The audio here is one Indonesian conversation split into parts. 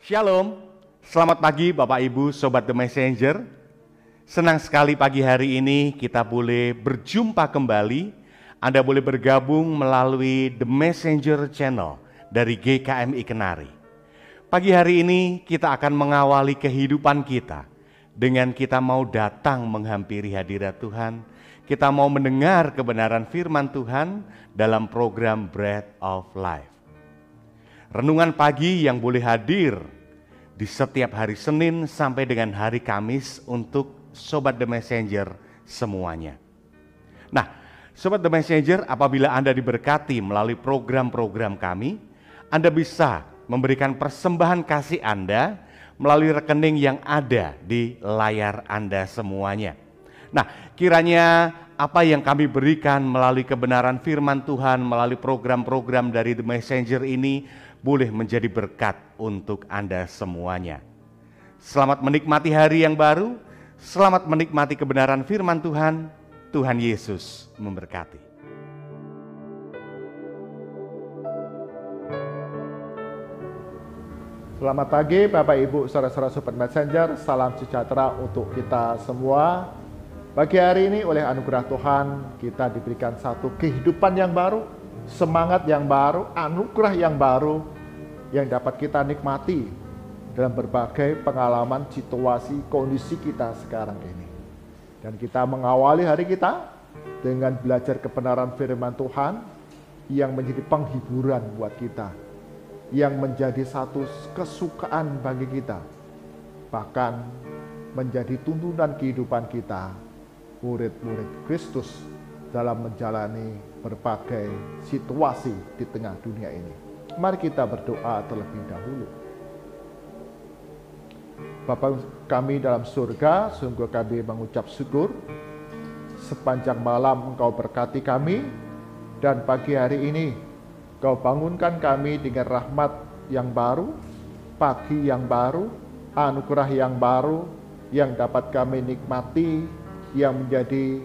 Shalom, selamat pagi Bapak Ibu Sobat The Messenger. Senang sekali pagi hari ini kita boleh berjumpa kembali. Anda boleh bergabung melalui The Messenger Channel dari GKMI Kenari. Pagi hari ini kita akan mengawali kehidupan kita dengan kita mau datang menghampiri hadirat Tuhan. Kita mau mendengar kebenaran firman Tuhan dalam program Bread of Life. Renungan pagi yang boleh hadir di setiap hari Senin sampai dengan hari Kamis untuk Sobat The Messenger semuanya. Nah, Sobat The Messenger, apabila Anda diberkati melalui program-program kami, Anda bisa memberikan persembahan kasih Anda melalui rekening yang ada di layar Anda semuanya. Nah, kiranya apa yang kami berikan melalui kebenaran firman Tuhan, melalui program-program dari The Messenger ini boleh menjadi berkat untuk Anda semuanya. Selamat menikmati hari yang baru, selamat menikmati kebenaran firman Tuhan. Tuhan Yesus memberkati. Selamat pagi Bapak Ibu saudara-saudara Sobat Messenger, salam sejahtera untuk kita semua. Pagi hari ini oleh anugerah Tuhan kita diberikan satu kehidupan yang baru, semangat yang baru, anugerah yang baru yang dapat kita nikmati dalam berbagai pengalaman, situasi, kondisi kita sekarang ini. Dan kita mengawali hari kita dengan belajar kebenaran firman Tuhan yang menjadi penghiburan buat kita, yang menjadi satu kesukaan bagi kita, bahkan menjadi tuntunan kehidupan kita, murid-murid Kristus dalam menjalani berbagai situasi di tengah dunia ini. Mari kita berdoa terlebih dahulu. Bapa kami dalam surga, sungguh kami mengucap syukur sepanjang malam Engkau berkati kami, dan pagi hari ini Engkau bangunkan kami dengan rahmat yang baru, pagi yang baru, anugerah yang baru yang dapat kami nikmati, yang menjadi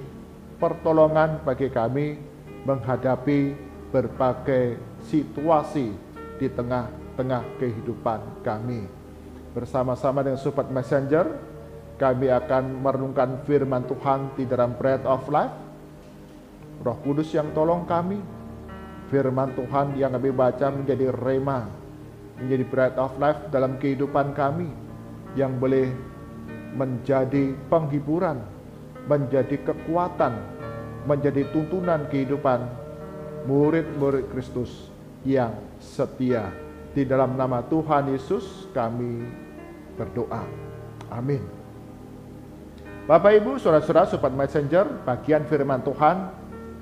pertolongan bagi kami menghadapi berbagai situasi di tengah-tengah kehidupan kami. Bersama-sama dengan Sobat Messenger, kami akan merenungkan firman Tuhan di dalam Bread of Life. Roh Kudus yang tolong kami, firman Tuhan yang kami baca menjadi rema, menjadi Bread of Life dalam kehidupan kami, yang boleh menjadi penghiburan, menjadi kekuatan, menjadi tuntunan kehidupan murid-murid Kristus yang setia. Di dalam nama Tuhan Yesus kami berdoa. Amin. Bapak Ibu, saudara-saudara Sobat Messenger, bagian firman Tuhan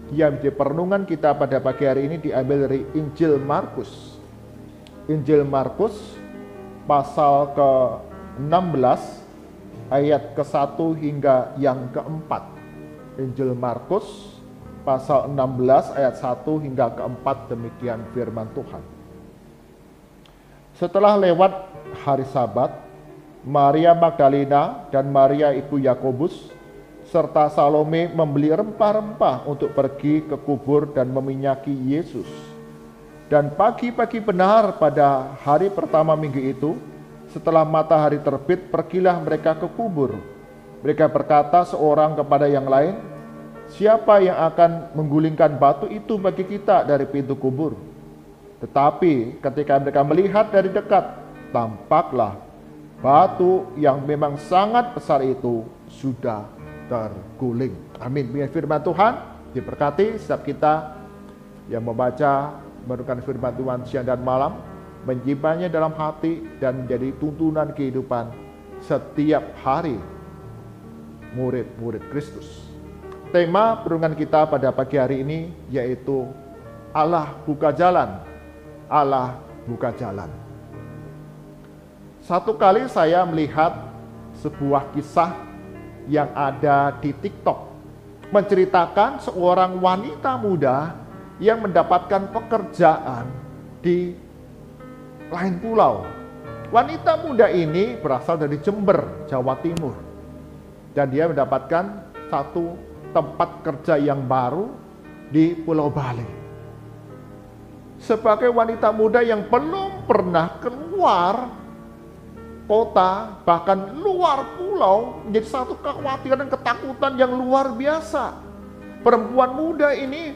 yang menjadi perenungan kita pada pagi hari ini diambil dari Injil Markus. Injil Markus pasal ke-16 ayat ke-1 hingga yang ke-4. Injil Markus pasal 16 ayat 1 hingga ke-4, demikian firman Tuhan. Setelah lewat hari Sabat, Maria Magdalena dan Maria ibu Yakobus serta Salome membeli rempah-rempah untuk pergi ke kubur dan meminyaki Yesus. Dan pagi-pagi benar pada hari pertama minggu itu, setelah matahari terbit, pergilah mereka ke kubur. Mereka berkata seorang kepada yang lain, "Siapa yang akan menggulingkan batu itu bagi kita dari pintu kubur?" Tetapi ketika mereka melihat dari dekat, tampaklah batu yang memang sangat besar itu sudah terguling. Amin. Biar firman Tuhan diberkati setiap kita yang membaca, merenungkan firman Tuhan siang dan malam, menyimpannya dalam hati dan menjadi tuntunan kehidupan setiap hari murid-murid Kristus. Tema perenungan kita pada pagi hari ini yaitu Allah buka jalan. Allah buka jalan. Satu kali saya melihat sebuah kisah yang ada di TikTok, menceritakan seorang wanita muda yang mendapatkan pekerjaan di lain pulau. Wanita muda ini berasal dari Jember, Jawa Timur, dan dia mendapatkan satu tempat kerja yang baru di Pulau Bali. Sebagai wanita muda yang belum pernah keluar kota, bahkan luar pulau, menjadi satu kekhawatiran dan ketakutan yang luar biasa. Perempuan muda ini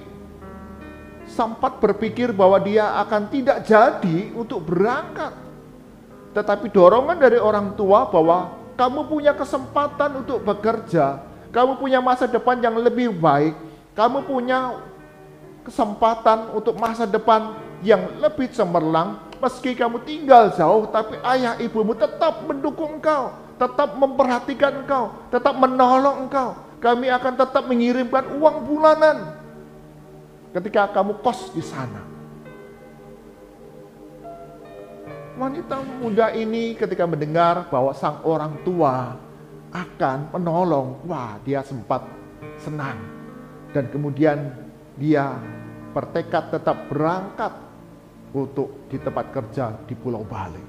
sempat berpikir bahwa dia akan tidak jadi untuk berangkat. Tetapi dorongan dari orang tua bahwa kamu punya kesempatan untuk bekerja, kamu punya masa depan yang lebih baik, kamu punya kesempatan untuk masa depan yang lebih cemerlang. Meski kamu tinggal jauh, tapi ayah ibumu tetap mendukung engkau, tetap memperhatikan engkau, tetap menolong engkau. Kami akan tetap mengirimkan uang bulanan ketika kamu kos di sana. Wanita muda ini ketika mendengar bahwa sang orang tua akan menolong, wah, dia sempat senang. Dan kemudian dia bertekad tetap berangkat untuk di tempat kerja di Pulau Bali.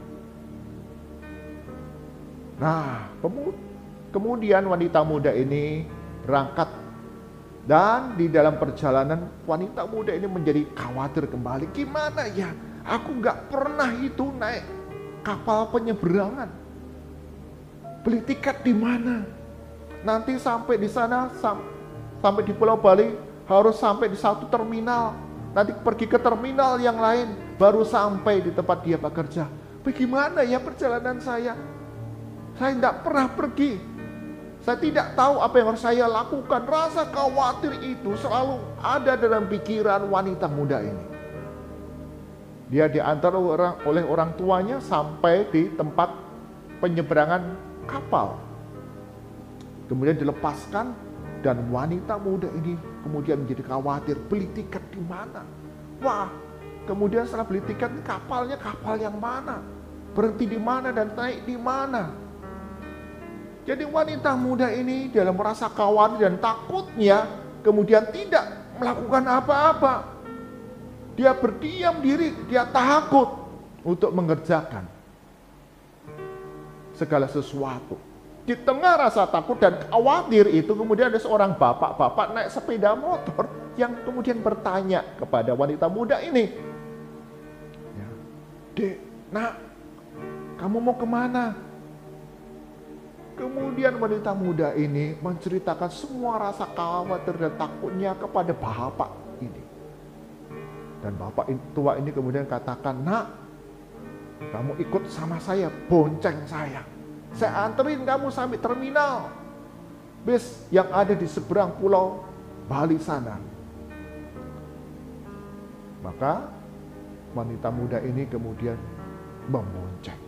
Nah, kemudian wanita muda ini berangkat, dan di dalam perjalanan wanita muda ini menjadi khawatir kembali. Gimana ya, aku gak pernah itu naik kapal penyeberangan. Beli tiket di mana? Nanti sampai di sana, sampai di Pulau Bali harus sampai di satu terminal. Nanti pergi ke terminal yang lain, baru sampai di tempat dia bekerja. Bagaimana ya perjalanan saya? Saya tidak pernah pergi. Saya tidak tahu apa yang harus saya lakukan. Rasa khawatir itu selalu ada dalam pikiran wanita muda ini. Dia diantar oleh orang tuanya sampai di tempat penyeberangan kapal. Kemudian dilepaskan, dan wanita muda ini kemudian menjadi khawatir, beli tiket di mana? Wah, kemudian setelah beli tiket, kapalnya kapal yang mana? Berhenti di mana dan naik di mana? Jadi wanita muda ini dalam merasa khawatir dan takutnya kemudian tidak melakukan apa-apa. Dia berdiam diri, dia takut untuk mengerjakan segala sesuatu. Di tengah rasa takut dan khawatir itu kemudian ada seorang bapak-bapak naik sepeda motor yang kemudian bertanya kepada wanita muda ini. Ya, Dek, nak, kamu mau kemana? Kemudian wanita muda ini menceritakan semua rasa khawatir dan takutnya kepada bapak ini. Dan bapak tua ini kemudian katakan, nak, kamu ikut sama saya, bonceng saya. Saya anterin kamu sampai terminal bis yang ada di seberang Pulau Bali sana. Maka wanita muda ini kemudian membonceng.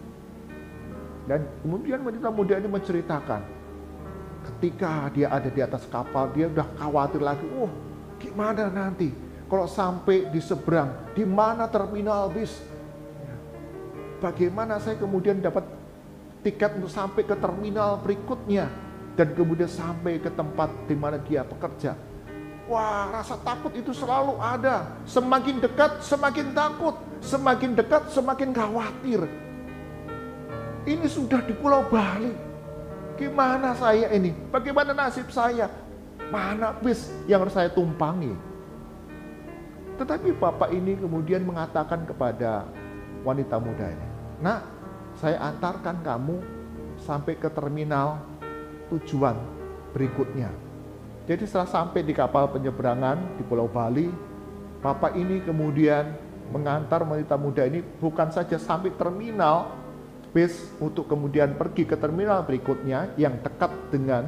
Dan kemudian wanita muda ini menceritakan, ketika dia ada di atas kapal, dia udah khawatir lagi. Gimana nanti kalau sampai di seberang, di mana terminal bis? Bagaimana saya kemudian dapat tiket untuk sampai ke terminal berikutnya dan kemudian sampai ke tempat di mana dia bekerja? Wah, rasa takut itu selalu ada. Semakin dekat, semakin takut. Semakin dekat, semakin khawatir. Ini sudah di Pulau Bali. Gimana saya ini? Bagaimana nasib saya? Mana bis yang harus saya tumpangi? Tetapi bapak ini kemudian mengatakan kepada wanita muda ini, nak, saya antarkan kamu sampai ke terminal tujuan berikutnya. Jadi setelah sampai di kapal penyeberangan di Pulau Bali, bapak ini kemudian mengantar wanita muda ini bukan saja sampai terminal bis untuk kemudian pergi ke terminal berikutnya yang dekat dengan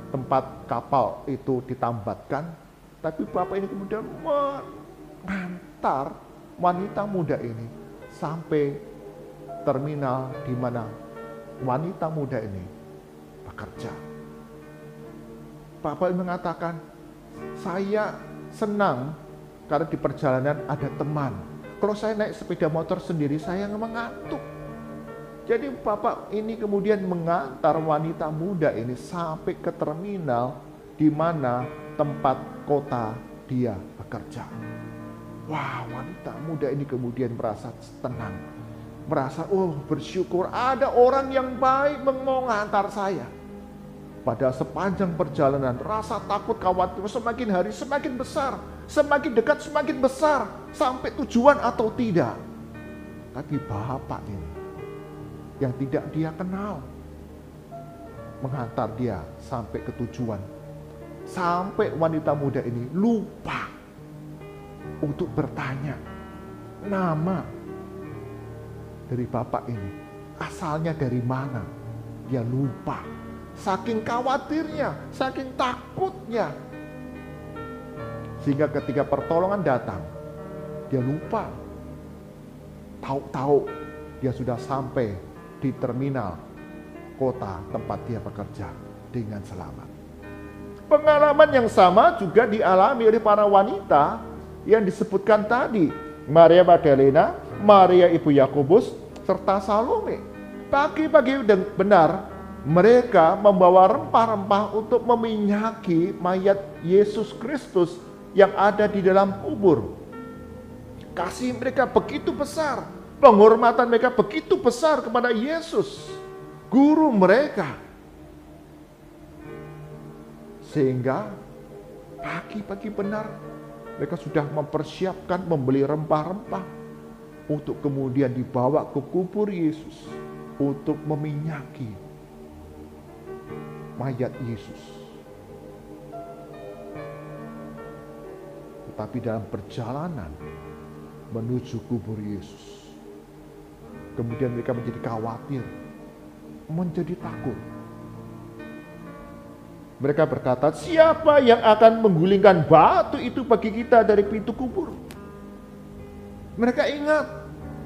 tempat kapal itu ditambatkan, tapi bapak ini kemudian mengantar wanita muda ini sampai terminal di mana wanita muda ini bekerja. Bapak mengatakan, saya senang karena di perjalanan ada teman. Kalau saya naik sepeda motor sendiri, saya mengantuk. Jadi bapak ini kemudian mengantar wanita muda ini sampai ke terminal di mana tempat kota dia bekerja. Wah, wanita muda ini kemudian merasa tenang. Merasa, bersyukur ada orang yang baik mengantar saya. Pada sepanjang perjalanan, rasa takut khawatir semakin hari semakin besar. Semakin dekat semakin besar. Sampai tujuan atau tidak. Tapi bapak ini yang tidak dia kenal, menghantar dia sampai ke tujuan. Sampai wanita muda ini lupa untuk bertanya nama dari bapak ini, asalnya dari mana. Dia lupa, saking khawatirnya, saking takutnya, sehingga ketika pertolongan datang, dia lupa. Tahu-tahu dia sudah sampai di terminal kota tempat dia bekerja dengan selamat. Pengalaman yang sama juga dialami oleh para wanita yang disebutkan tadi, Maria Magdalena, Maria ibu Yakobus, serta Salome. Pagi-pagi dan benar mereka membawa rempah-rempah untuk meminyaki mayat Yesus Kristus yang ada di dalam kubur. Kasih mereka begitu besar, penghormatan mereka begitu besar kepada Yesus, guru mereka. Sehingga pagi-pagi benar mereka sudah mempersiapkan membeli rempah-rempah untuk kemudian dibawa ke kubur Yesus untuk meminyaki mayat Yesus. Tetapi dalam perjalanan menuju kubur Yesus, kemudian mereka menjadi khawatir, menjadi takut. Mereka berkata, siapa yang akan menggulingkan batu itu bagi kita dari pintu kubur? Mereka ingat,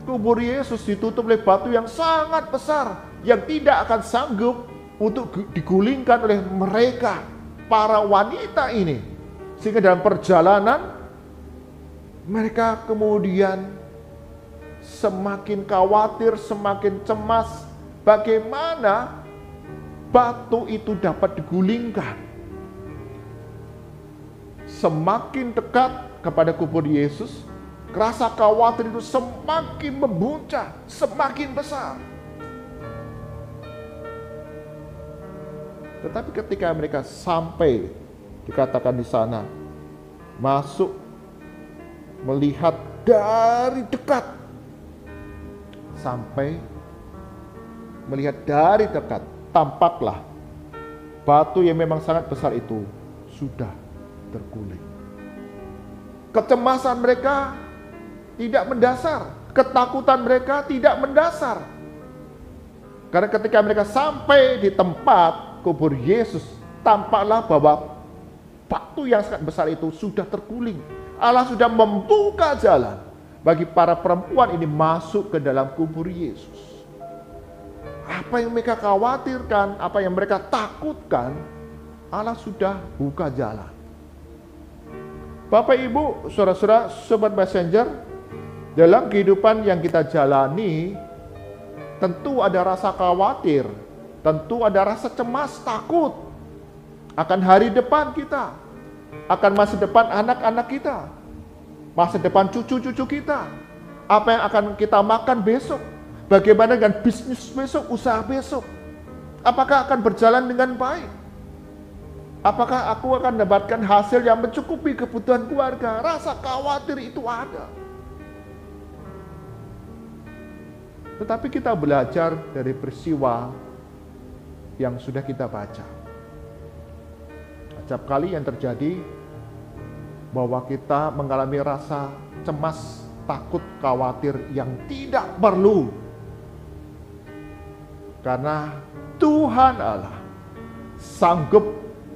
kubur Yesus ditutup oleh batu yang sangat besar, yang tidak akan sanggup untuk digulingkan oleh mereka, para wanita ini. Sehingga dalam perjalanan, mereka kemudian semakin khawatir, semakin cemas, bagaimana batu itu dapat digulingkan. Semakin dekat kepada kubur Yesus, rasa khawatir itu semakin memuncak, semakin besar. Tetapi ketika mereka sampai, dikatakan di sana, masuk melihat dari dekat, sampai melihat dari dekat, tampaklah batu yang memang sangat besar itu sudah terguling. Kecemasan mereka tidak mendasar, ketakutan mereka tidak mendasar. Karena ketika mereka sampai di tempat kubur Yesus, tampaklah bahwa batu yang sangat besar itu sudah terguling. Allah sudah membuka jalan bagi para perempuan ini masuk ke dalam kubur Yesus. Apa yang mereka khawatirkan, apa yang mereka takutkan, Allah sudah buka jalan. Bapak, Ibu, saudara-saudara, Sobat Messenger, dalam kehidupan yang kita jalani, tentu ada rasa khawatir, tentu ada rasa cemas, takut akan hari depan kita, akan masa depan anak-anak kita, masa depan cucu-cucu kita, apa yang akan kita makan besok, bagaimana dengan bisnis besok, usaha besok, apakah akan berjalan dengan baik, apakah aku akan mendapatkan hasil yang mencukupi kebutuhan keluarga. Rasa khawatir itu ada. Tetapi kita belajar dari peristiwa yang sudah kita baca. Setiap kali yang terjadi bahwa kita mengalami rasa cemas, takut, khawatir yang tidak perlu. Karena Tuhan Allah sanggup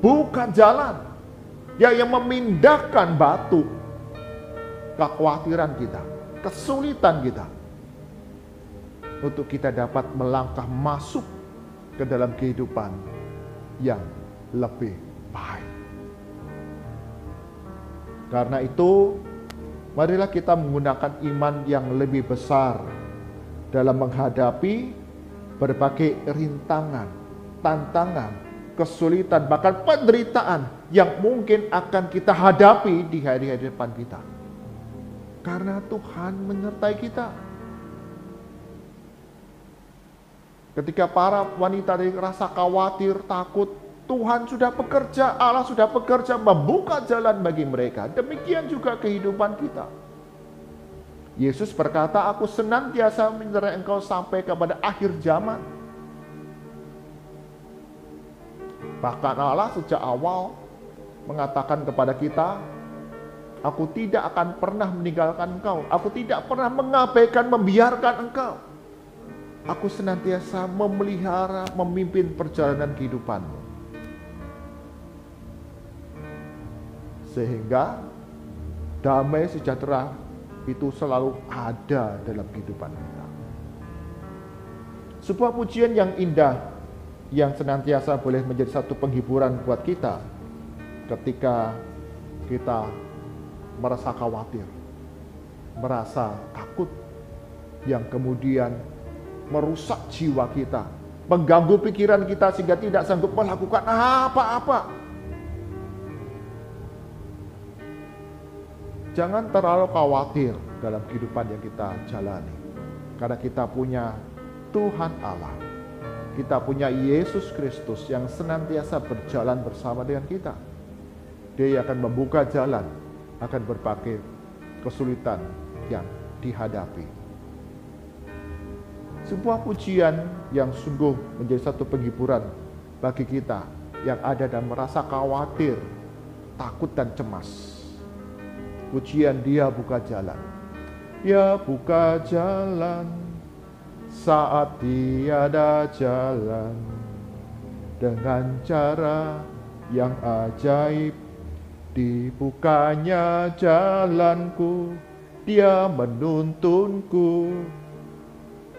buka jalan. Dia yang memindahkan batu kekhawatiran kita, kesulitan kita, untuk kita dapat melangkah masuk ke dalam kehidupan yang lebih baik. Karena itu, marilah kita menggunakan iman yang lebih besar dalam menghadapi berbagai rintangan, tantangan, kesulitan, bahkan penderitaan yang mungkin akan kita hadapi di hari-hari depan kita. Karena Tuhan menyertai kita. Ketika para wanita tadi rasa khawatir, takut, Tuhan sudah bekerja, Allah sudah bekerja membuka jalan bagi mereka. Demikian juga kehidupan kita. Yesus berkata, aku senantiasa menyertai engkau sampai kepada akhir zaman. Bahkan Allah sejak awal mengatakan kepada kita, aku tidak akan pernah meninggalkan engkau. Aku tidak pernah mengabaikan, membiarkan engkau. Aku senantiasa memelihara, memimpin perjalanan kehidupanmu. Sehingga damai sejahtera itu selalu ada dalam kehidupan kita. Sebuah pujian yang indah yang senantiasa boleh menjadi satu penghiburan buat kita ketika kita merasa khawatir, merasa takut, yang kemudian merusak jiwa kita, mengganggu pikiran kita sehingga tidak sanggup melakukan apa-apa. Jangan terlalu khawatir dalam kehidupan yang kita jalani, karena kita punya Tuhan Allah. Kita punya Yesus Kristus yang senantiasa berjalan bersama dengan kita. Dia akan membuka jalan akan berbagai kesulitan yang dihadapi. Sebuah pujian yang sungguh menjadi satu penghiburan bagi kita yang ada dan merasa khawatir, takut dan cemas. Pujian Dia buka jalan. Dia buka jalan saat tiada jalan, dengan cara yang ajaib dibukanya jalanku. Dia menuntunku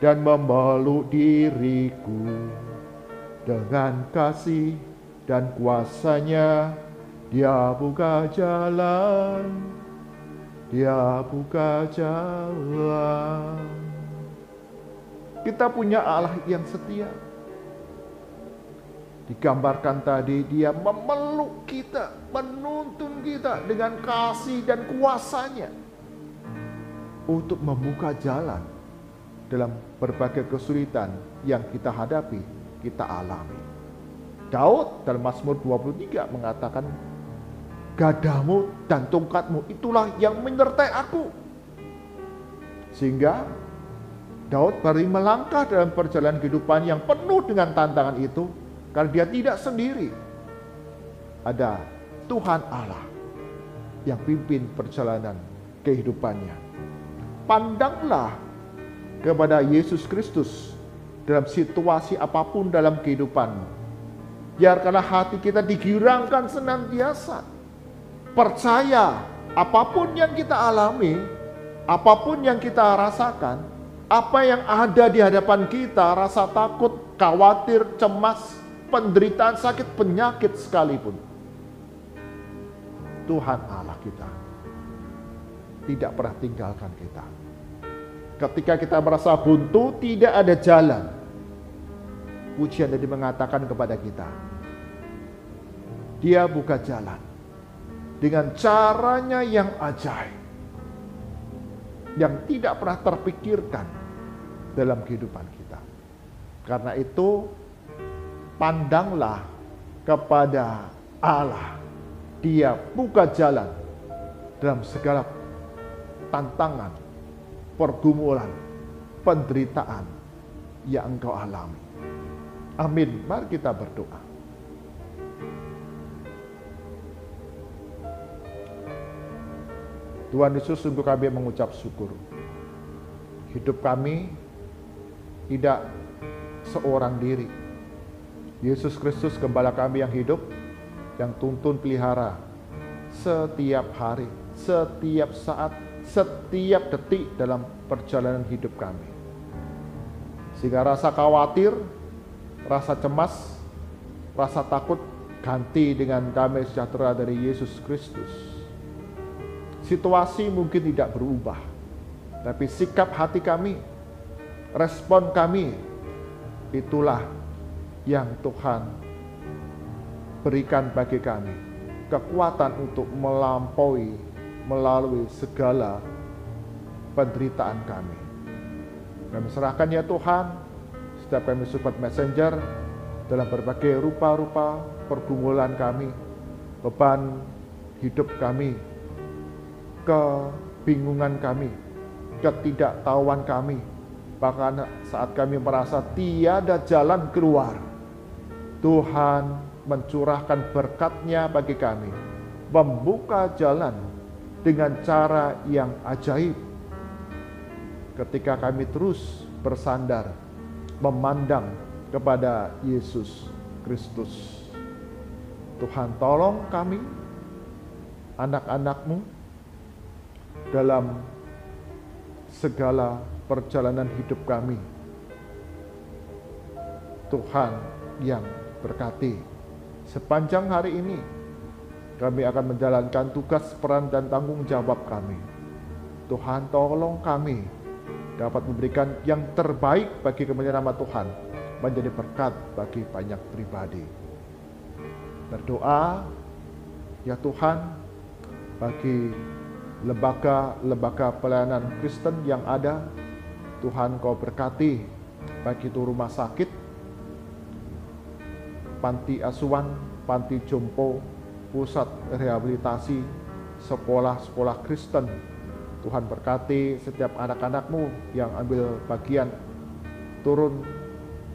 dan memeluk diriku dengan kasih dan kuasa-Nya. Dia buka jalan, Dia buka jalan. Kita punya Allah yang setia. Digambarkan tadi, Dia memeluk kita, menuntun kita dengan kasih dan kuasa-Nya untuk membuka jalan dalam berbagai kesulitan yang kita hadapi, kita alami. Daud dalam Mazmur 23 mengatakan, gadamu dan tongkatmu itulah yang menyertai aku. Sehingga Daud baru melangkah dalam perjalanan kehidupan yang penuh dengan tantangan itu, karena dia tidak sendiri. Ada Tuhan Allah yang pimpin perjalanan kehidupannya. Pandanglah kepada Yesus Kristus dalam situasi apapun dalam kehidupanmu. Biarkanlah hati kita digirangkan senantiasa. Percaya apapun yang kita alami, apapun yang kita rasakan, apa yang ada di hadapan kita, rasa takut, khawatir, cemas, penderitaan, sakit, penyakit sekalipun, Tuhan Allah kita tidak pernah tinggalkan kita. Ketika kita merasa buntu, tidak ada jalan, pujian tadi mengatakan kepada kita, Dia buka jalan dengan caranya yang ajaib, yang tidak pernah terpikirkan dalam kehidupan kita. Karena itu, pandanglah kepada Allah. Dia buka jalan dalam segala tantangan, pergumulan, penderitaan yang engkau alami. Amin. Mari kita berdoa. Tuhan Yesus, sungguh kami mengucap syukur. Hidup kami tidak seorang diri. Yesus Kristus Gembala kami yang hidup, yang tuntun pelihara setiap hari, setiap saat, setiap detik dalam perjalanan hidup kami. Sehingga rasa khawatir, rasa cemas, rasa takut ganti dengan damai sejahtera dari Yesus Kristus. Situasi mungkin tidak berubah, tapi sikap hati kami, respon kami, itulah yang Tuhan berikan bagi kami kekuatan untuk melampaui, melalui segala penderitaan kami. Kami serahkan ya Tuhan, setiap kami Sobat Messenger dalam berbagai rupa-rupa pergumulan kami, beban hidup kami, kebingungan kami, ketidaktahuan kami, bahkan saat kami merasa tiada jalan keluar, Tuhan mencurahkan berkat-Nya bagi kami, membuka jalan dengan cara yang ajaib. Ketika kami terus bersandar, memandang kepada Yesus Kristus. Tuhan tolong kami, anak-anak-Mu, dalam segala perjalanan hidup kami. Tuhan yang berkati. Sepanjang hari ini, kami akan menjalankan tugas, peran, dan tanggung jawab kami. Tuhan tolong kami dapat memberikan yang terbaik bagi kemuliaan nama Tuhan, menjadi berkat bagi banyak pribadi. Berdoa, ya Tuhan, bagi lembaga-lembaga pelayanan Kristen yang ada, Tuhan Kau berkati, baik itu rumah sakit, panti asuhan, panti jompo, pusat rehabilitasi, sekolah-sekolah Kristen. Tuhan berkati setiap anak-anak-Mu yang ambil bagian turun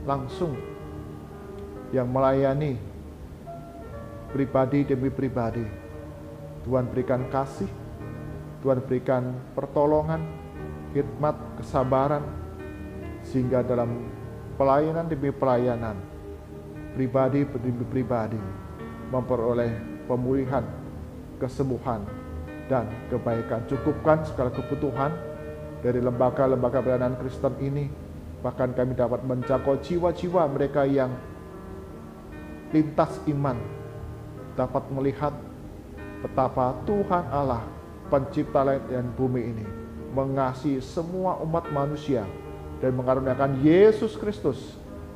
langsung, yang melayani pribadi demi pribadi. Tuhan berikan kasih, Tuhan berikan pertolongan, hikmat, kesabaran, sehingga dalam pelayanan demi pelayanan, pribadi demi pribadi, memperoleh pemulihan, kesembuhan, dan kebaikan. Cukupkan segala kebutuhan dari lembaga-lembaga pelayanan Kristen ini. Bahkan kami dapat menjangkau jiwa-jiwa mereka yang lintas iman, dapat melihat betapa Tuhan Allah, pencipta langit dan bumi ini, mengasihi semua umat manusia dan mengaruniakan Yesus Kristus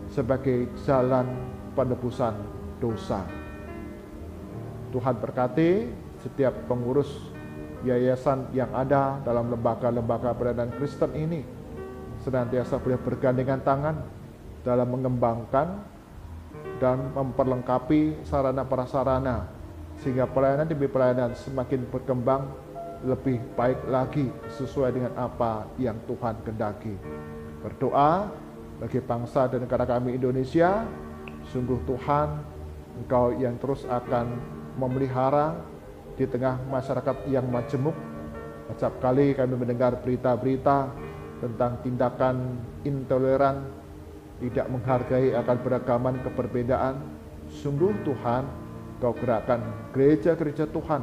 sebagai jalan penebusan dosa. Tuhan berkati setiap pengurus yayasan yang ada dalam lembaga-lembaga pelayanan Kristen ini, senantiasa boleh bergandengan tangan dalam mengembangkan dan memperlengkapi sarana prasarana, sehingga pelayanan demi pelayanan semakin berkembang lebih baik lagi sesuai dengan apa yang Tuhan kehendaki. Berdoa bagi bangsa dan negara kami Indonesia, sungguh Tuhan, Engkau yang terus akan memelihara di tengah masyarakat yang majemuk. Setiap kali kami mendengar berita-berita tentang tindakan intoleran, tidak menghargai akan beragaman keberbedaan, sungguh Tuhan, Kau gerakkan gereja-gereja Tuhan.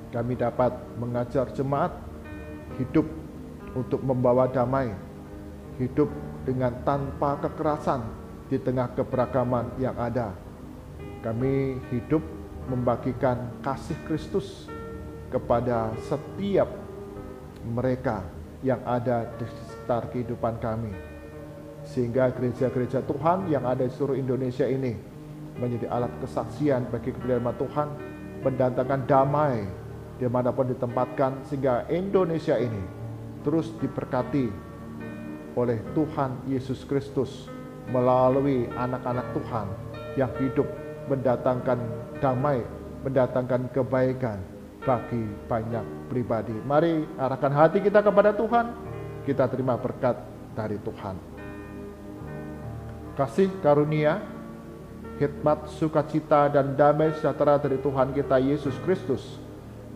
Kami dapat mengajar jemaat hidup untuk membawa damai, hidup dengan tanpa kekerasan di tengah keberagaman yang ada. Kami hidup membagikan kasih Kristus kepada setiap mereka yang ada di sekitar kehidupan kami, sehingga gereja-gereja Tuhan yang ada di seluruh Indonesia ini menjadi alat kesaksian bagi kemuliaan Tuhan, mendatangkan damai dimanapun ditempatkan, sehingga Indonesia ini terus diberkati oleh Tuhan Yesus Kristus melalui anak-anak Tuhan yang hidup mendatangkan damai, mendatangkan kebaikan bagi banyak pribadi. Mari arahkan hati kita kepada Tuhan, kita terima berkat dari Tuhan. Kasih karunia, hikmat, sukacita, dan damai sejahtera dari Tuhan kita Yesus Kristus,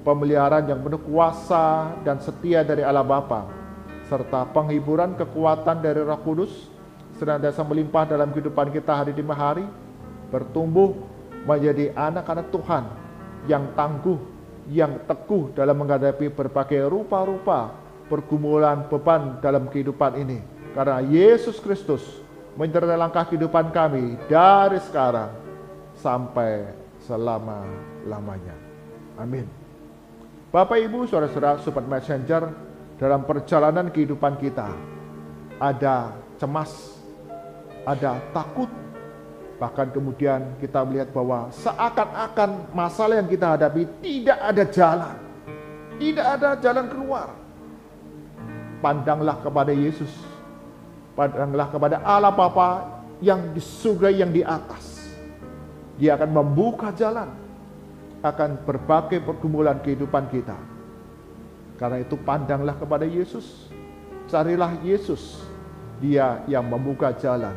pemeliharaan yang penuh kuasa dan setia dari Allah Bapa, serta penghiburan kekuatan dari Roh Kudus senantiasa melimpah dalam kehidupan kita hari demi hari, bertumbuh menjadi anak-anak Tuhan yang tangguh, yang teguh dalam menghadapi berbagai rupa-rupa pergumulan beban dalam kehidupan ini. Karena Yesus Kristus menyertai langkah kehidupan kami dari sekarang sampai selama-lamanya. Amin. Bapak, Ibu, Saudara-saudara, Sobat Messenger, dalam perjalanan kehidupan kita ada cemas, ada takut, bahkan kemudian kita melihat bahwa seakan-akan masalah yang kita hadapi tidak ada jalan, tidak ada jalan keluar. Pandanglah kepada Yesus, pandanglah kepada Allah Bapa yang di surga, yang di atas. Dia akan membuka jalan akan berbagai pergumulan kehidupan kita. Karena itu pandanglah kepada Yesus, carilah Yesus, Dia yang membuka jalan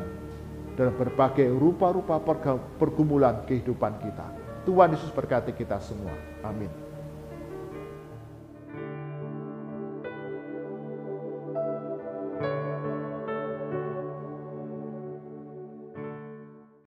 dalam berbagai rupa-rupa pergumulan kehidupan kita. Tuhan Yesus berkati kita semua. Amin.